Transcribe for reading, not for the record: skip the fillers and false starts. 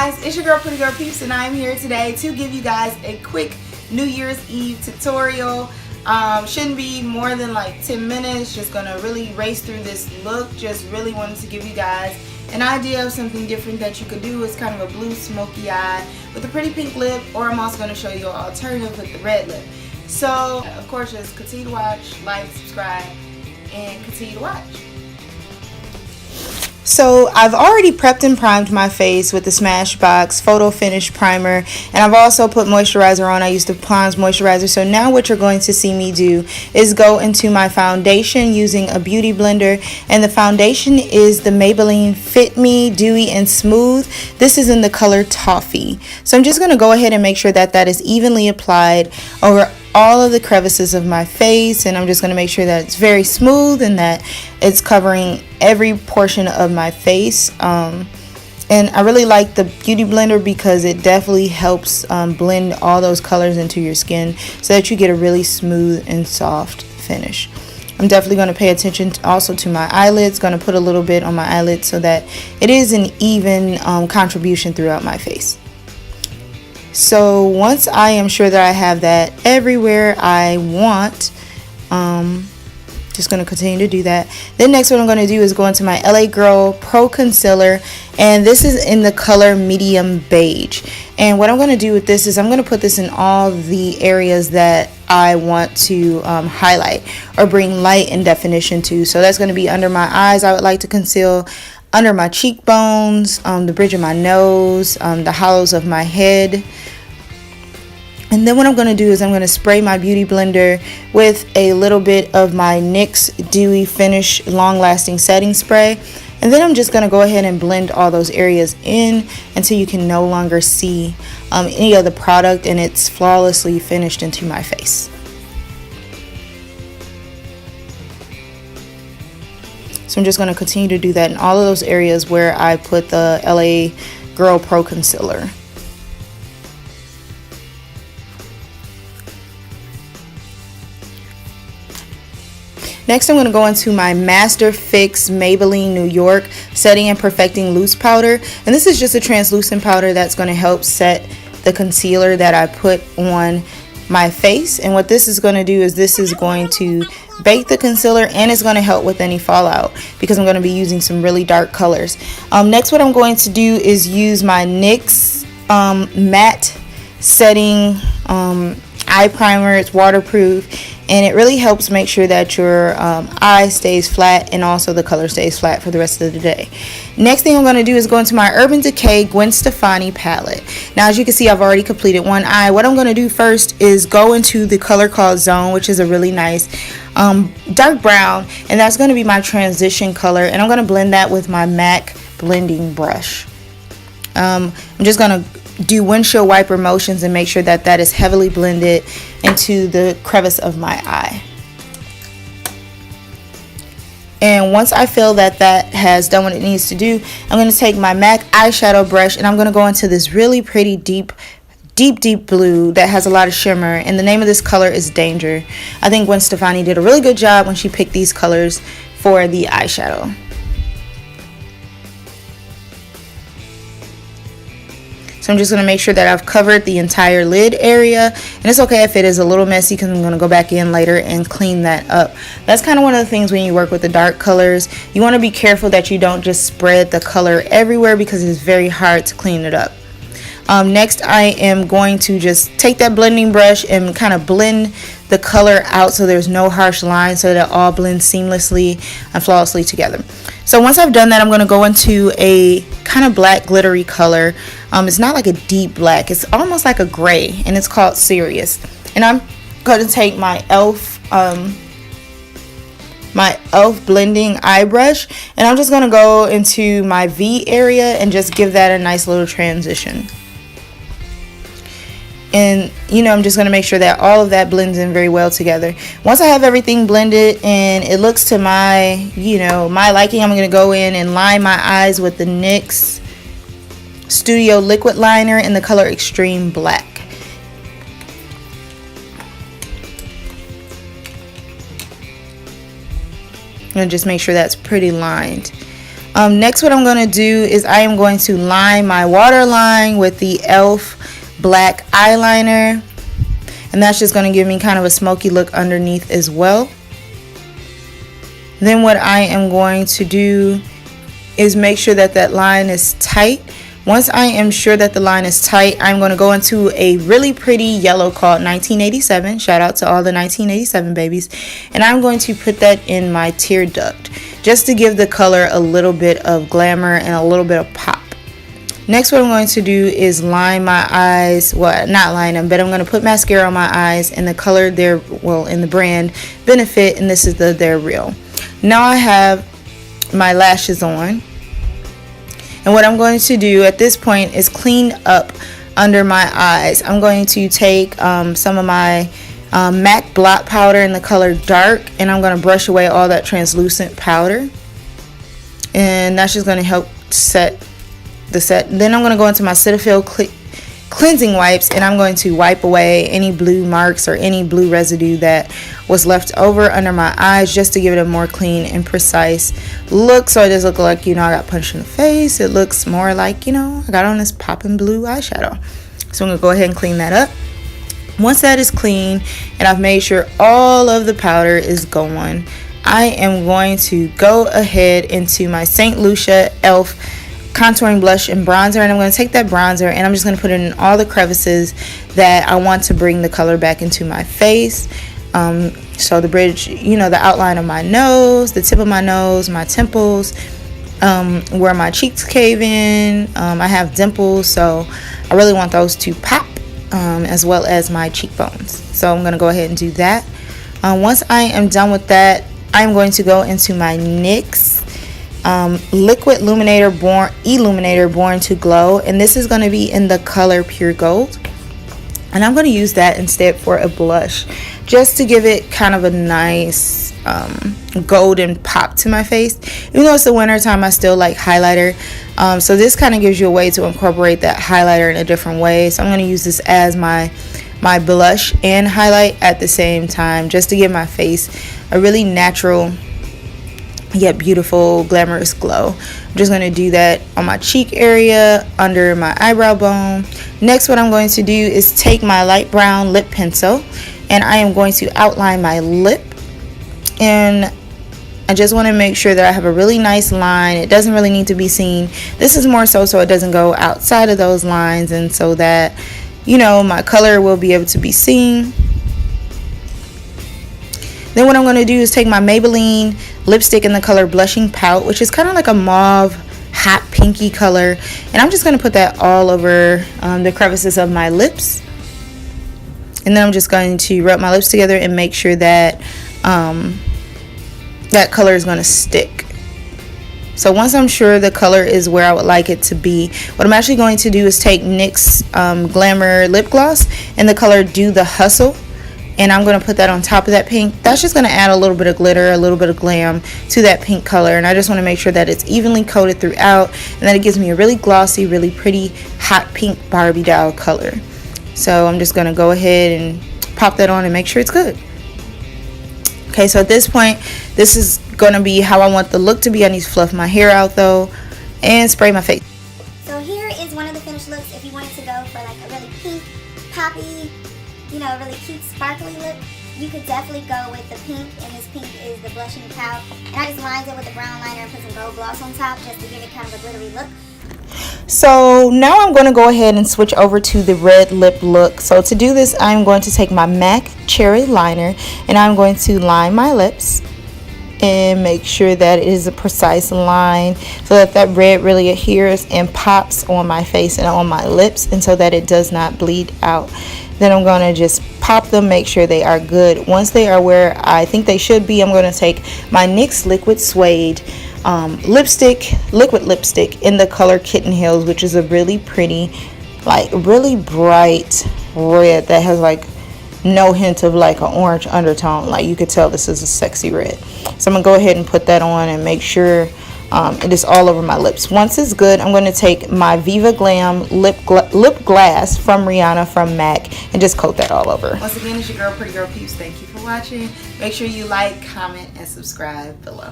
guys, it's your girl Pretty Girl Peeps, and I am here today to give you guys a quick New Year's Eve tutorial. Shouldn't be more than like 10 minutes. Just gonna really race through this look. Just really wanted to give you guys an idea of something different that you could do. It's kind of a blue smoky eye with a pretty pink lip, or I'm also gonna show you an alternative with the red lip. So of course, just continue to watch, like, subscribe, and continue to watch. So I've already prepped and primed my face with the Smashbox Photo Finish Primer, and I've also put moisturizer on. I used the Pond's moisturizer. So now what you're going to see me do is go into my foundation using a beauty blender, and the foundation is the Maybelline Fit Me Dewy and Smooth. This is in the color Toffee. So I'm just going to go ahead and make sure that that is evenly applied over all of the crevices of my face, and I'm just going to make sure that it's very smooth and that it's covering every portion of my face. And I really like the beauty blender because it definitely helps blend all those colors into your skin so that you get a really smooth and soft finish. I'm definitely going to pay attention also to my eyelids. Going to put a little bit on my eyelids so that it is an even contribution throughout my face. So once I am sure that I have that everywhere I want, just going to continue to do that. Then next what I'm going to do is go into my LA Girl Pro Concealer, and this is in the color Medium Beige. And what I'm going to do with this is I'm going to put this in all the areas that I want to highlight or bring light and definition to. So that's going to be under my eyes. I would like to conceal under my cheekbones, the bridge of my nose, the hollows of my head. And then what I'm going to do is I'm going to spray my beauty blender with a little bit of my NYX Dewy Finish Long Lasting Setting Spray. And then I'm just going to go ahead and blend all those areas in until you can no longer see any of the product, and it's flawlessly finished into my face. So I'm just going to continue to do that in all of those areas where I put the LA Girl Pro Concealer. Next, I'm going to go into my Master Fix Maybelline New York Setting and Perfecting Loose Powder. And this is just a translucent powder that's going to help set the concealer that I put on my face. And what this is going to do is this is going to bake the concealer, and it's going to help with any fallout because I'm going to be using some really dark colors. Next, what I'm going to do is use my NYX matte setting eye primer. It's waterproof, and it really helps make sure that your eye stays flat and also the color stays flat for the rest of the day. Next thing I'm going to do is go into my Urban Decay Gwen Stefani palette. Now, as you can see, I've already completed one eye. What I'm going to do first is go into the color called Zone, which is a really nice dark brown, and that's going to be my transition color, and I'm going to blend that with my MAC blending brush. I'm just going to do windshield wiper motions and make sure that that is heavily blended into the crevice of my eye. And once I feel that that has done what it needs to do, I'm going to take my MAC eyeshadow brush, and I'm going to go into this really pretty deep blue that has a lot of shimmer, and the name of this color is Danger. I think Gwen Stefani did a really good job when she picked these colors for the eyeshadow. So I'm just going to make sure that I've covered the entire lid area, and it's okay if it is a little messy because I'm going to go back in later and clean that up. That's kind of one of the things when you work with the dark colors. You want to be careful that you don't just spread the color everywhere because it's very hard to clean it up. Next, I am going to just take that blending brush and kind of blend the color out so there's no harsh lines, so that it all blends seamlessly and flawlessly together. So once I've done that, I'm going to go into a kind of black glittery color. It's not like a deep black, it's almost like a gray, and it's called Serious. And I'm going to take my e.l.f. blending eye brush, and I'm just going to go into my V area and just give that a nice little transition. And I'm just going to make sure that all of that blends in very well together. Once I have everything blended and it looks to my my liking, I'm going to go in and line my eyes with the NYX Studio Liquid Liner in the color Extreme Black. I'm going to just make sure that's pretty lined. Next, what I'm going to do is I am going to line my waterline with the e.l.f. black eyeliner. And that's just going to give me kind of a smoky look underneath as well. Then what I am going to do is make sure that that line is tight. Once I am sure that the line is tight, I'm going to go into a really pretty yellow called 1987. Shout out to all the 1987 babies. And I'm going to put that in my tear duct just to give the color a little bit of glamour and a little bit of pop. Next, what I'm going to do is line my eyes. Well, not line them, but I'm going to put mascara on my eyes in the color they're, well, in the brand Benefit, and this is the They're Real. Now I have my lashes on. And what I'm going to do at this point is clean up under my eyes. I'm going to take some of my MAC blot powder in the color Dark, and I'm going to brush away all that translucent powder. And that's just going to help set the set. Then I'm going to go into my Cetaphil cleansing wipes, and I'm going to wipe away any blue marks or any blue residue that was left over under my eyes, just to give it a more clean and precise look. So it doesn't look like, you know, I got punched in the face. It looks more like, you know, I got on this popping blue eyeshadow. So I'm going to go ahead and clean that up. Once that is clean and I've made sure all of the powder is gone, I am going to go ahead into my St. Lucia e.l.f. contouring blush and bronzer, and I'm going to take that bronzer and I'm just going to put it in all the crevices that I want to bring the color back into my face. So the bridge, you know, the outline of my nose, the tip of my nose, my temples, where my cheeks cave in. I have dimples, so I really want those to pop, as well as my cheekbones. So I'm going to go ahead and do that. Once I am done with that, I'm going to go into my NYX liquid illuminator born to glow, and this is going to be in the color Pure Gold, and I'm going to use that instead for a blush, just to give it kind of a nice golden pop to my face. Even though it's the winter time, I still like highlighter, so this kind of gives you a way to incorporate that highlighter in a different way. So I'm going to use this as my blush and highlight at the same time, just to give my face a really natural yet beautiful glamorous glow. I'm just going to do that on my cheek area, under my eyebrow bone. Next, what I'm going to do is take my light brown lip pencil, and I am going to outline my lip, and I just want to make sure that I have a really nice line. It doesn't really need to be seen. This is more so it doesn't go outside of those lines, and so that, you know, my color will be able to be seen. Then what I'm going to do is take my Maybelline lipstick in the color Blushing Pout, which is kind of like a mauve hot pinky color, and I'm just going to put that all over the crevices of my lips. And then I'm just going to rub my lips together and make sure that that color is going to stick. So once I'm sure the color is where I would like it to be, what I'm actually going to do is take NYX Glamour lip gloss in the color Do the Hustle, and I'm going to put that on top of that pink. That's just going to add a little bit of glitter, a little bit of glam to that pink color, and I just want to make sure that it's evenly coated throughout and that it gives me a really glossy, really pretty hot pink Barbie doll color. So I'm just going to go ahead and pop that on and make sure it's good. Okay, so at this point, this is going to be how I want the look to be. I need to fluff my hair out though and spray my face. So here is one of the finished looks if you wanted to go for like a really pink, poppy, you know, really cute sparkly look. You could definitely go with the pink, and this pink is the Blushing Pout. And I just lined it with a brown liner and put some gold gloss on top just to give it kind of a glittery look. So now I'm going to go ahead and switch over to the red lip look. So to do this, I'm going to take my MAC Cherry Liner and I'm going to line my lips and make sure that it is a precise line so that that red really adheres and pops on my face and on my lips, and so that it does not bleed out. Then I'm going to just pop them, make sure they are good. Once they are where I think they should be, I'm going to take my NYX Liquid Suede liquid lipstick in the color Kitten Hills, which is a really pretty, like really bright red that has like no hint of like an orange undertone. Like you could tell this is a sexy red. So I'm gonna go ahead and put that on and make sure it is all over my lips. Once it's good, I'm going to take my Viva Glam lip glass from Rihanna from MAC and just coat that all over. Once again, it's your girl, Pretty Girl Peeps. Thank you for watching. Make sure you like, comment, and subscribe below.